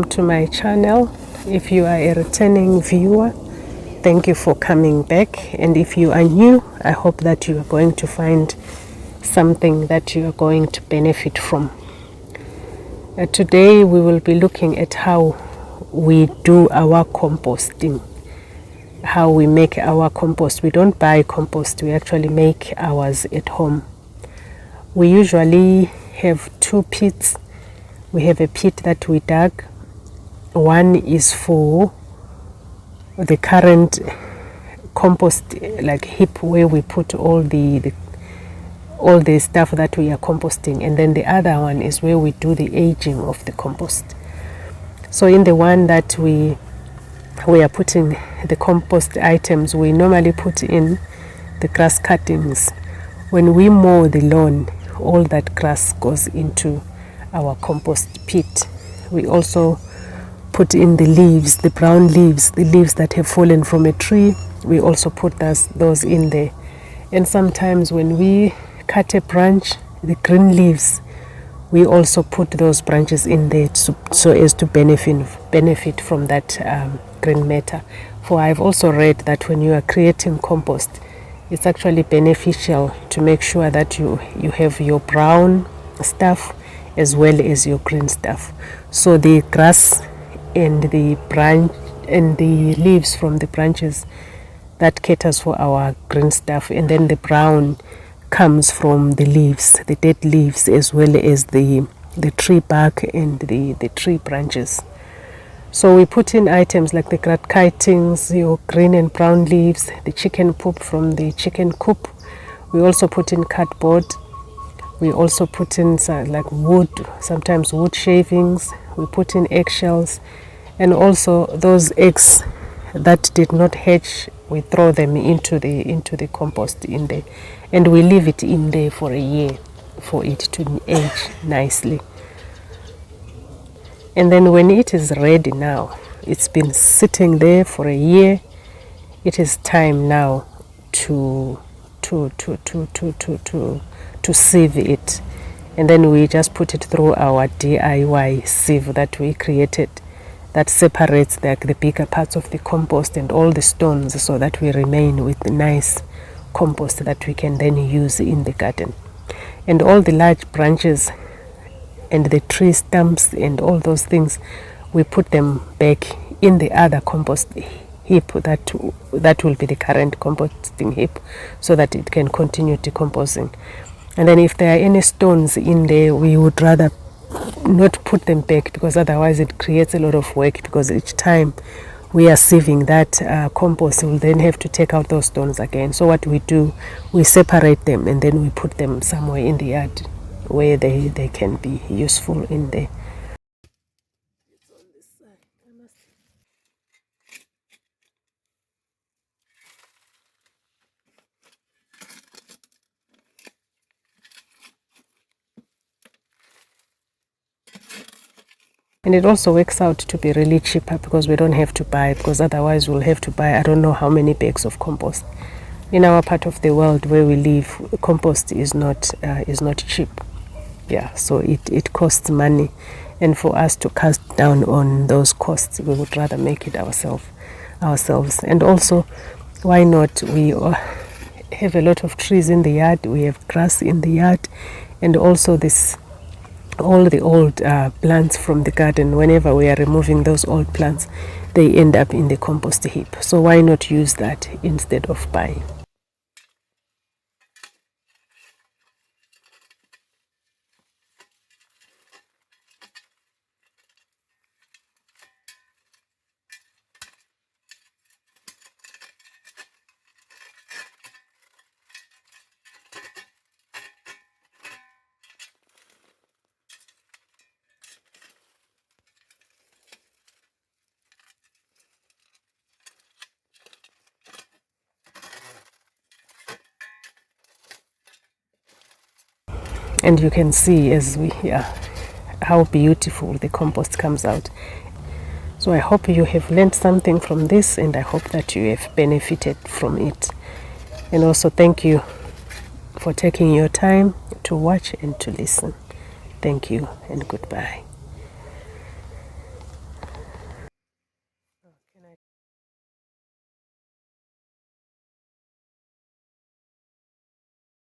To my channel. If you are a returning viewer, thank you for coming back, and if you are new, I hope that you are going to find something that you are going to benefit from. Today we will be looking at how we do our composting, how we make our compost. We don't buy compost, we actually make ours at home. We usually have two pits. We have a pit that we dug. One is for the current compost like heap where we put all the stuff that we are composting, and then the other one is where we do the aging of the compost. So in the one that we are putting the compost items, we normally put in the grass cuttings. When we mow the lawn, all that grass goes into our compost pit. We also put in the leaves, the brown leaves, the leaves that have fallen from a tree. We also put those in there. And sometimes when we cut a branch, the green leaves, we also put those branches in there so as to benefit from that green matter. For I've also read that when you are creating compost, it's actually beneficial to make sure that you have your brown stuff as well as your green stuff. So the grass and the branch and the leaves from the branches, that caters for our green stuff, and then the brown comes from the leaves, the dead leaves, as well as the tree bark and the tree branches. So we put in items like the grass cuttings, your green and brown leaves, the chicken poop from the chicken coop. We also put in cardboard. We also put in like wood, sometimes wood shavings. We put in eggshells, and also those eggs that did not hatch, we throw them into the compost in there, and we leave it in there for a year for it to age nicely. And then when it is ready now, it's been sitting there for a year, it is time now to sieve it. And then we just put it through our DIY sieve that we created, that separates the bigger parts of the compost and all the stones, so that we remain with the nice compost that we can then use in the garden. And all the large branches and the tree stumps and all those things, we put them back in the other compost heap that will be the current composting heap, so that it can continue decomposing. And then if there are any stones in there, we would rather not put them back, because otherwise it creates a lot of work, because each time we are sieving that compost, we'll then have to take out those stones again. So what we do, we separate them and then we put them somewhere in the yard where they can be useful in there. And it also works out to be really cheaper, because we don't have to buy, because otherwise we'll have to buy I don't know how many bags of compost. In our part of the world where we live, compost is not cheap. Yeah, so it costs money, and for us to cut down on those costs, we would rather make it ourselves. And also, why not? We have a lot of trees in the yard, we have grass in the yard, and also all the old plants from the garden. Whenever we are removing those old plants, they end up in the compost heap. So why not use that instead of buying? And you can see how beautiful the compost comes out. So I hope you have learned something from this, and I hope that you have benefited from it. And also thank you for taking your time to watch and to listen. Thank you and goodbye.